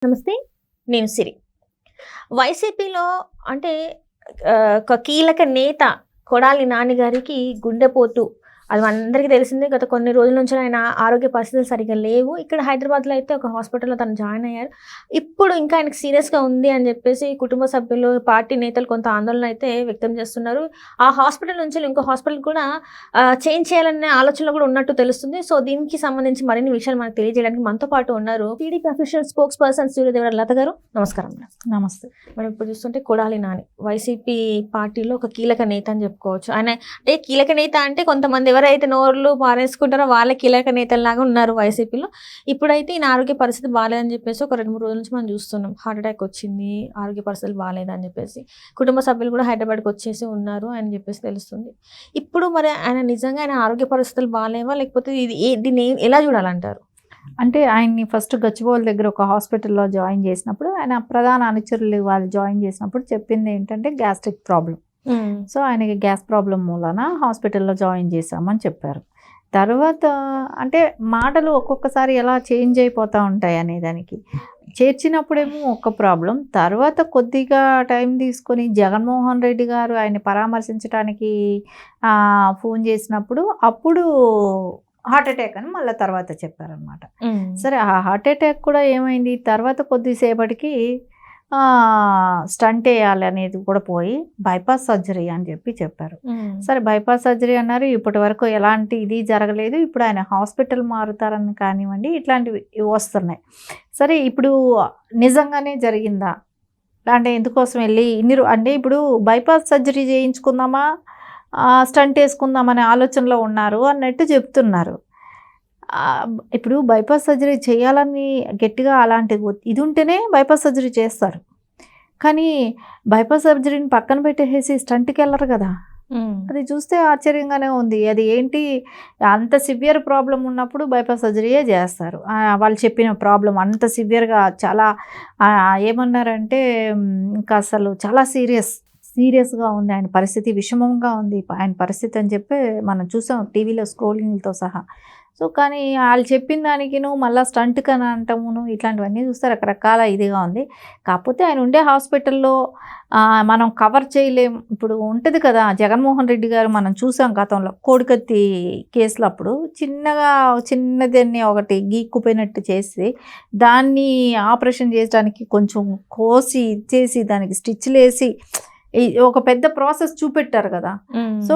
నమస్తే. నేను సిరి. వైసీపీలో అంటే ఒక కీలక నేత కొడాలి నాని గారికి గుండెపోటు. అది మనందరికీ తెలిసిందే. గత కొన్ని రోజుల నుంచి ఆయన ఆరోగ్య పరిస్థితులు సరిగ్గా లేవు. ఇక్కడ హైదరాబాద్‌లో అయితే ఒక హాస్పిటల్‌లో తను జాయిన్ అయ్యారు. ఇప్పుడు ఇంకా ఆయనకి సీరియస్‌గా ఉంది అని చెప్పేసి కుటుంబ సభ్యులు, పార్టీ నేతలు కొంత ఆందోళన అయితే వ్యక్తం చేస్తున్నారు. ఆ హాస్పిటల్ నుంచి ఇంకో హాస్పిటల్ కూడా చేంజ్ చేయాలనే ఆలోచనలో కూడా ఉన్నట్టు తెలుస్తుంది. సో, దీనికి సంబంధించి మరిన్ని విషయాలు మనకు తెలియజేయడానికి మనతో పాటు ఉన్నారు TDP official spokesperson Suryadevara Latha garu. నమస్కారం మేడం. నమస్తే. మనం ఇప్పుడు చూస్తుంటే కొడాలి నాని వైసీపీ పార్టీలో ఒక కీలక నేత అని చెప్పుకోవచ్చు. ఆయన అంటే కీలక నేత అంటే కొంతమంది ఎవరైతే నోర్లు పారేసుకుంటారో వాళ్ళే కీలక నేతల్లాగా ఉన్నారు వైసీపీలో. ఇప్పుడైతే ఈయన ఆరోగ్య పరిస్థితి బాలేదని చెప్పేసి ఒక 2, 3 రోజుల నుంచి మనం చూస్తున్నాం. హార్ట్ అటాక్ వచ్చింది, ఆరోగ్య పరిస్థితులు బాలేదని చెప్పేసి. కుటుంబ సభ్యులు కూడా హైదరాబాద్‌కి వచ్చేసి ఉన్నారు అని చెప్పేసి తెలుస్తుంది. ఇప్పుడు మరి ఆయన నిజంగా ఆయన ఆరోగ్య పరిస్థితులు బాలేవా? లేకపోతే దీన్ని ఎలా చూడాలంటారు? అంటే ఆయన్ని ఫస్ట్ గచ్చిబౌలి దగ్గర ఒక హాస్పిటల్‌లో జాయిన్ చేసినప్పుడు, ఆయన ప్రధాన అనుచరులు వాళ్ళు జాయిన్ చేసినప్పుడు చెప్పింది ఏంటంటే గ్యాస్ట్రిక్ ప్రాబ్లమ్. సో, ఆయనకి గ్యాస్ ప్రాబ్లమ్ మూలాన హాస్పిటల్‌లో జాయిన్ చేశామని చెప్పారు. తర్వాత అంటే మాటలు ఒక్కొక్కసారి ఎలా చేంజ్ అయిపోతూ ఉంటాయి అనే దానికి. చేర్చినప్పుడేమో ఒక ప్రాబ్లమ్. తర్వాత కొద్దిగా టైం తీసుకొని జగన్మోహన్ రెడ్డి గారు ఆయన్ని పరామర్శించడానికి ఫోన్ చేసినప్పుడు అప్పుడు హార్ట్ అటాక్ అని మళ్ళీ తర్వాత చెప్పారనమాట. సరే, ఆ హార్ట్ అటాక్ కూడా ఏమైంది తర్వాత కొద్దిసేపటికి స్టంట్ వేయాలి అనేది కూడా పోయి బైపాస్ సర్జరీ అని చెప్పారు. సరే, బైపాస్ సర్జరీ అన్నారు. ఇప్పటి వరకు ఎలాంటి ఇది జరగలేదు. ఇప్పుడు ఆయన హాస్పిటల్ మారుతారని కానివ్వండి, ఇట్లాంటివి వస్తున్నాయి. సరే, ఇప్పుడు నిజంగానే జరిగిందా అంటే ఎందుకోసం వెళ్ళి అంటే ఇప్పుడు బైపాస్ సర్జరీ చేయించుకుందామా, స్టంట్ వేసుకుందామనే ఆలోచనలో ఉన్నారు అన్నట్టు చెప్తున్నారు. ఇప్పుడు బైపాస్ సర్జరీ చేయాలని గట్టిగా అలాంటి ఇది ఉంటేనే బైపాస్ సర్జరీ చేస్తారు. కానీ బైపాస్ సర్జరీని పక్కన పెట్టేసి స్టంట్కి వెళ్ళరు కదా. అది చూస్తే ఆశ్చర్యంగానే ఉంది. అది ఏంటి, అంత సివియర్ ప్రాబ్లం ఉన్నప్పుడు బైపాస్ సర్జరీయే చేస్తారు. వాళ్ళు చెప్పిన ప్రాబ్లం అంత సివియర్గా చాలా ఏమన్నారంటే ఇంకా అసలు చాలా సీరియస్గా ఉంది, ఆయన పరిస్థితి విషమంగా ఉంది ఆయన పరిస్థితి అని చెప్పి మనం చూసాం టీవీలో స్క్రోలింగ్తో సహా. సో, కానీ వాళ్ళు చెప్పిన దానికిను మళ్ళీ స్టంట్ కని అంటామును ఇట్లాంటివన్నీ చూస్తే రకరకాల ఇదిగా ఉంది. కాకపోతే ఆయన ఉండే హాస్పిటల్లో మనం కవర్ చేయలేం. ఇప్పుడు ఉంటుంది కదా, జగన్మోహన్ రెడ్డి గారు మనం చూసాం గతంలో కోడికత్తి కేసులో అప్పుడు చిన్నదాన్ని ఒకటి గీక్కుపోయినట్టు చేసి దాన్ని ఆపరేషన్ చేయడానికి కొంచెం కోసి ఇచ్చేసి దానికి స్టిచ్లు వేసి ఒక పెద్ద ప్రాసెస్ చూపెట్టారు కదా. సో,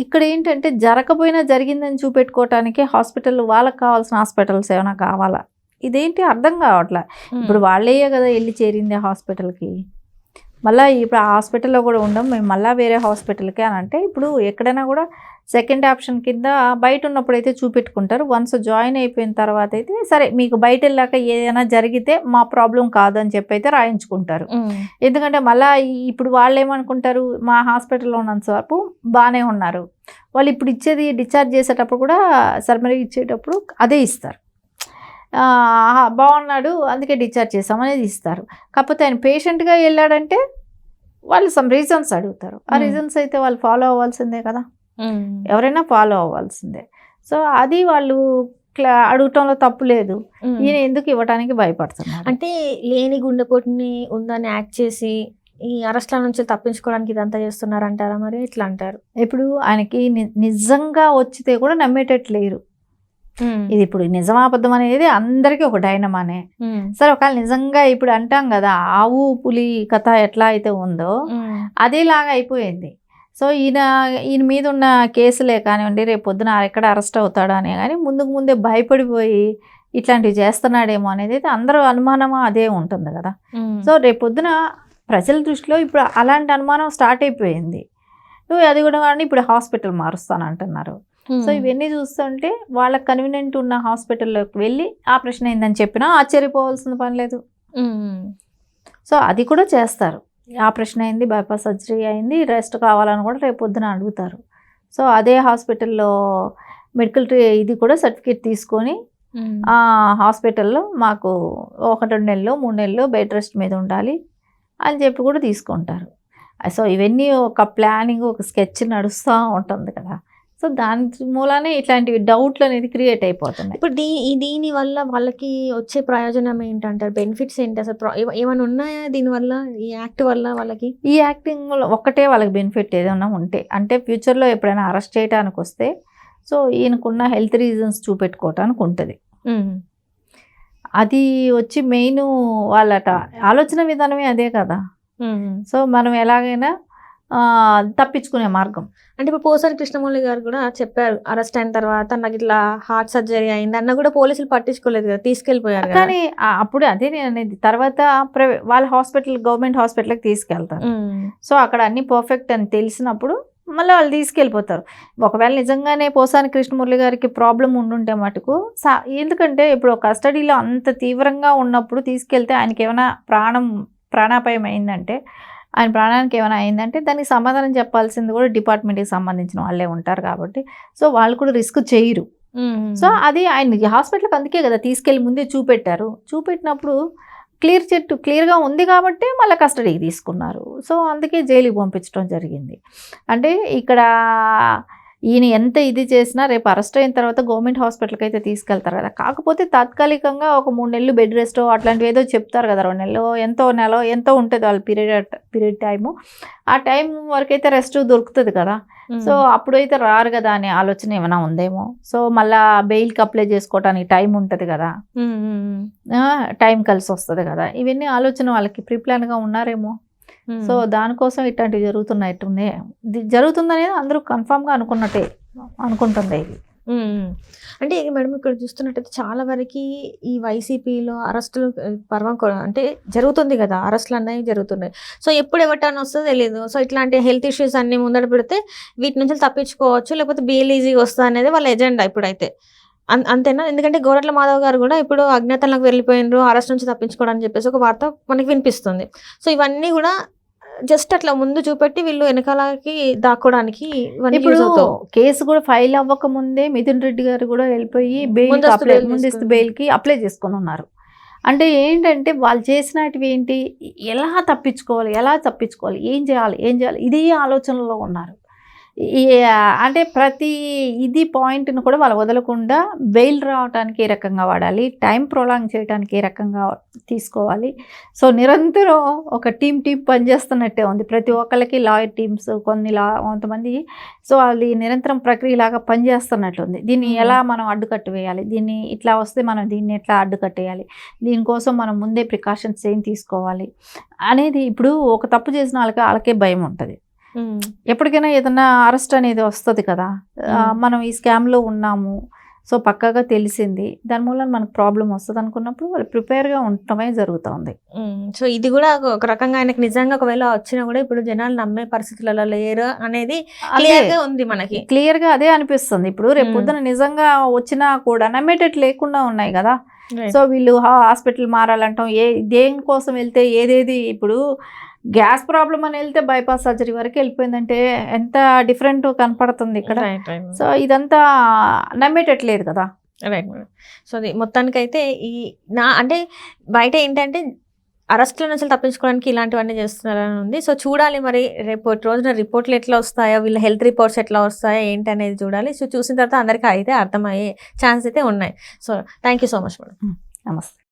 ఇక్కడ ఏంటంటే జరగకపోయినా జరిగిందని చూపెట్టుకోవటానికి హాస్పిటల్ వాళ్ళకి కావాల్సిన హాస్పిటల్స్ ఏమైనా కావాలా, ఇదేంటి అర్థం కావట్లే. ఇప్పుడు వాళ్ళే కదా వెళ్ళి చేరింది హాస్పిటల్కి. మళ్ళీ ఇప్పుడు ఆ హాస్పిటల్లో కూడా ఉండం, మేము మళ్ళీ వేరే హాస్పిటల్కి అని అంటే ఇప్పుడు ఎక్కడైనా కూడా సెకండ్ ఆప్షన్ కింద బయట ఉన్నప్పుడు అయితే చూపెట్టుకుంటారు. వన్స్ జాయిన్ అయిపోయిన తర్వాత అయితే సరే మీకు బయట వెళ్ళాక ఏదైనా జరిగితే మా ప్రాబ్లం కాదని చెప్పి అయితే రాయించుకుంటారు. ఎందుకంటే మళ్ళీ ఇప్పుడు వాళ్ళు ఏమనుకుంటారు, మా హాస్పిటల్లో ఉన్నంత వరకు బాగానే ఉన్నారు, వాళ్ళు ఇప్పుడు ఇచ్చేది డిశ్చార్జ్ చేసేటప్పుడు కూడా సర్మరీ ఇచ్చేటప్పుడు అదే ఇస్తారు. బాగున్నాడు అందుకే డిశ్చార్జ్ చేసామనేది ఇస్తారు. కాకపోతే ఆయన పేషెంట్గా వెళ్ళాడంటే వాళ్ళు సమ్ రీజన్స్ అడుగుతారు. ఆ రీజన్స్ అయితే వాళ్ళు ఫాలో అవ్వాల్సిందే కదా, ఎవరైనా ఫాలో అవ్వాల్సిందే. సో, అది వాళ్ళు అడగటంలో తప్పు లేదు. ఈయన ఎందుకు ఇవ్వడానికి భయపడుతున్నారు అంటే లేని గుండెపోటుని ఉందని యాక్ట్ చేసి ఈ అరెస్ట్ల నుంచి తప్పించుకోవడానికి ఇదంతా చేస్తున్నారంటారా? మరి ఇట్లా అంటారు. ఇప్పుడు ఆయనకి నిజంగా వచ్చితే కూడా నమ్మేటట్లేరు. ఇది ఇప్పుడు నిజం అబద్ధం అనేది అందరికీ ఒక డైనమానే. సరే, ఒకవేళ నిజంగా ఇప్పుడు అంటాం కదా ఆవు పులి కథ ఎట్లా అయితే ఉందో అదేలాగా అయిపోయింది. సో, ఈయన మీద ఉన్న కేసులే కానివ్వండి, రేపు పొద్దున ఎక్కడ అరెస్ట్ అవుతాడో అనే కానీ ముందే భయపడిపోయి ఇట్లాంటివి చేస్తున్నాడేమో అనేది అయితే అందరూ అనుమానం అదే ఉంటుంది కదా. సో, రేపు పొద్దున ప్రజల దృష్టిలో ఇప్పుడు అలాంటి అనుమానం స్టార్ట్ అయిపోయింది. అది కూడా కానీ ఇప్పుడు హాస్పిటల్ మారుస్తానంటున్నారు. సో, ఇవన్నీ చూస్తుంటే వాళ్ళకి కన్వీనియంట్ ఉన్న హాస్పిటల్లోకి వెళ్ళి ఆపరేషన్ అయిందని చెప్పినా ఆశ్చర్యపోవాల్సిన పని లేదు. సో, అది కూడా చేస్తారు. ఆపరేషన్ అయింది, బైపాస్ సర్జరీ అయింది, రెస్ట్ కావాలని కూడా రేపు పొద్దున అడుగుతారు. సో, అదే హాస్పిటల్లో మెడికల్ ఇది కూడా సర్టిఫికేట్ తీసుకొని హాస్పిటల్లో మాకు 1-2 నెలలు 3 నెలలు బెడ్ రెస్ట్ మీద ఉండాలి అని చెప్పి కూడా తీసుకుంటారు. సో, ఇవన్నీ ఒక ప్లానింగ్ ఒక స్కెచ్ నడుస్తూ ఉంటుంది కదా. సో దాని మూలానే ఇట్లాంటివి డౌట్లు అనేది క్రియేట్ అయిపోతున్నాయి. ఇప్పుడు దీని వల్ల వాళ్ళకి వచ్చే ప్రయోజనం ఏంటంటారు? బెనిఫిట్స్ ఏంటి అసలు? ఏమైనా ఉన్నాయా దీనివల్ల, ఈ యాక్ట్ వల్ల వాళ్ళకి? ఈ యాక్టింగ్లో ఒక్కటే వాళ్ళకి బెనిఫిట్ ఏదైనా ఉంటే, అంటే ఫ్యూచర్లో ఎప్పుడైనా అరెస్ట్ చేయడానికి వస్తే సో ఈయనకున్న హెల్త్ రీజన్స్ చూపెట్టుకోవటానికి ఉంటుంది. అది వచ్చి మెయిన్ వాళ్ళట ఆలోచన విధానమే అదే కదా. సో మనం ఎలాగైనా తప్పించుకునే మార్గం. అంటే ఇప్పుడు పోసాని కృష్ణమౌళి గారు కూడా చెప్పారు, అరెస్ట్ అయిన తర్వాత నాకు ఇట్లా హార్ట్ సర్జరీ అయింది అన్న కూడా పోలీసులు పట్టించుకోలేదు కదా, తీసుకెళ్ళిపోయారు. కానీ అప్పుడు అదే నేను అనేది, తర్వాత వాళ్ళ హాస్పిటల్, గవర్నమెంట్ హాస్పిటల్కి తీసుకెళ్తారు. సో అక్కడ అన్ని పర్ఫెక్ట్ అని తెలిసినప్పుడు మళ్ళీ వాళ్ళు తీసుకెళ్ళిపోతారు. ఒకవేళ నిజంగానే పోసాని కృష్ణమురళి గారికి ప్రాబ్లం ఉండుంటే మటుకు ఎందుకంటే ఇప్పుడు కస్టడీలో అంత తీవ్రంగా ఉన్నప్పుడు తీసుకెళ్తే ఆయనకి ఏమైనా ప్రాణాపాయం అయిందంటే, ఆయన ప్రాణానికి ఏమైనా అయిందంటే దానికి సమాధానం చెప్పాల్సింది కూడా డిపార్ట్మెంట్కి సంబంధించిన వాళ్ళే ఉంటారు కాబట్టి సో వాళ్ళు కూడా రిస్క్ చేయరు. సో అది ఆయన హాస్పిటల్కి అందుకే కదా తీసుకెళ్ళి ముందే చూపెట్టినప్పుడు క్లియర్గా ఉంది కాబట్టి మళ్ళీ కస్టడీకి తీసుకున్నారు. సో అందుకే జైలుకి పంపించడం జరిగింది. అంటే ఇక్కడ ఈయన ఎంత ఇది చేసినా రేపు అరెస్ట్ అయిన తర్వాత గవర్నమెంట్ హాస్పిటల్కి అయితే తీసుకెళ్తారు కదా. కాకపోతే తాత్కాలికంగా ఒక 3 నెలలు బెడ్ రెస్ట్ అట్లాంటివి ఏదో చెప్తారు కదా, 2 నెలలు ఎంతో ఉంటుంది వాళ్ళ పీరియడ్ టైము. ఆ టైం వరకు అయితే రెస్ట్ దొరుకుతుంది కదా. సో అప్పుడైతే రారు కదా అనే ఆలోచన ఏమైనా ఉందేమో. సో మళ్ళీ బెయిల్కి అప్లై చేసుకోవడానికి టైం ఉంటుంది కదా, టైం కలిసి వస్తుంది కదా. ఇవన్నీ ఆలోచన వాళ్ళకి ప్రీప్లాన్గా ఉన్నారేమో. సో దానికోసం ఇట్లాంటివి జరుగుతుందనేది అందరూ కన్ఫామ్గా అనుకుంటుంది ఇది. అంటే మేడం ఇక్కడ చూస్తున్నట్టయితే చాలా వరకు ఈ వైసీపీలో అరెస్టులు పర్వం అంటే జరుగుతుంది కదా, అరెస్టులు అన్నవి జరుగుతున్నాయి. సో ఎప్పుడు ఎవరిటైనా వస్తుందో తెలియదు. సో ఇట్లాంటి హెల్త్ ఇష్యూస్ అన్ని ముందర పెడితే వీటి నుంచి తప్పించుకోవచ్చు, లేకపోతే బెయిల్ ఈజీగా వస్తుంది అనేది వాళ్ళ ఎజెండా ఇప్పుడైతే. అంతేనా? ఎందుకంటే గోరట్ల మాధవ్ గారు కూడా ఇప్పుడు అజ్ఞాతంలోకి వెళ్ళిపోయినారు, అరెస్ట్ నుంచి తప్పించుకోవడానికి చెప్పేసి ఒక వార్త మనకి వినిపిస్తుంది. సో ఇవన్నీ కూడా జస్ట్ అట్లా ముందు చూపెట్టి వీళ్ళు వెనకాలకి దాక్కోవడానికి. ఇప్పుడు కేసు కూడా ఫైల్ అవ్వక ముందే మిథున్ రెడ్డి గారు కూడా వెళ్ళిపోయి ముందస్తు బెయిల్కి అప్లై చేసుకొని ఉన్నారు. అంటే ఏంటంటే వాళ్ళు చేసినవి ఏంటి, ఎలా తప్పించుకోవాలి, ఏం చేయాలి ఇదే ఆలోచనలో ఉన్నారు. అంటే ప్రతి ఇది పాయింట్ను కూడా వాళ్ళు వదలకుండా బెయిల్ రావడానికి ఏ రకంగా వాడాలి, టైం ప్రొలాంగ్ చేయడానికి ఏ రకంగా తీసుకోవాలి. సో నిరంతరం ఒక టీం పనిచేస్తున్నట్టే ఉంది. ప్రతి ఒక్కరికి లాయర్ టీమ్స్ కొంతమంది సో అది నిరంతరం ప్రక్రియలాగా పనిచేస్తున్నట్టుంది. దీన్ని ఎలా మనం అడ్డుకట్టు వేయాలి, దీన్ని ఇట్లా వస్తే మనం దీన్ని ఎట్లా అడ్డుకట్టేయాలి, దీనికోసం మనం ముందే ప్రికాషన్స్ ఏం తీసుకోవాలి అనేది. ఇప్పుడు ఒక తప్పు చేసిన వాళ్ళకే భయం ఉంటుంది. ఎప్పటికైనా ఏదైనా అరెస్ట్ అనేది వస్తుంది కదా, మనం ఈ స్కామ్లో ఉన్నాము సో పక్కాగా తెలిసింది, దాని మూలన మనకు ప్రాబ్లం వస్తుంది అనుకున్నప్పుడు వాళ్ళు ప్రిపేర్గా ఉండటమే జరుగుతుంది. సో ఇది కూడా ఒక రకంగా ఆయనకు నిజంగా ఒకవేళ వచ్చినా కూడా ఇప్పుడు జనాలు నమ్మే పరిస్థితులలో లేరు అనేది క్లియర్గా ఉంది, మనకి క్లియర్గా అదే అనిపిస్తుంది. ఇప్పుడు రేపు పొద్దున నిజంగా వచ్చినా కూడా నమ్మేటట్టు లేకుండా ఉన్నాయి కదా. సో వీళ్ళు హాస్పిటల్ మారాలంటాం, దేనికోసం వెళ్తే ఏదేది. ఇప్పుడు గ్యాస్ ప్రాబ్లం అని వెళ్తే బైపాస్ సర్జరీ వరకు వెళ్ళిపోయిందంటే ఎంత డిఫరెంట్ కనపడుతుంది ఇక్కడ. సో ఇదంతా నమ్మేటట్లేదు కదా. Right madam. సో అది మొత్తానికైతే అంటే బయట ఏంటంటే అరెస్టుల నుంచి తప్పించుకోవడానికి ఇలాంటివన్నీ చేస్తున్నారని ఉంది. సో చూడాలి మరి రేపు రోజున రిపోర్ట్లు ఎట్లా వస్తాయో, వీళ్ళ హెల్త్ రిపోర్ట్స్ ఎట్లా వస్తాయో ఏంటి అనేది చూడాలి. సో చూసిన తర్వాత అందరికీ అయితే అర్థమయ్యే ఛాన్స్ అయితే ఉన్నాయి. So thank you so much madam. నమస్తే.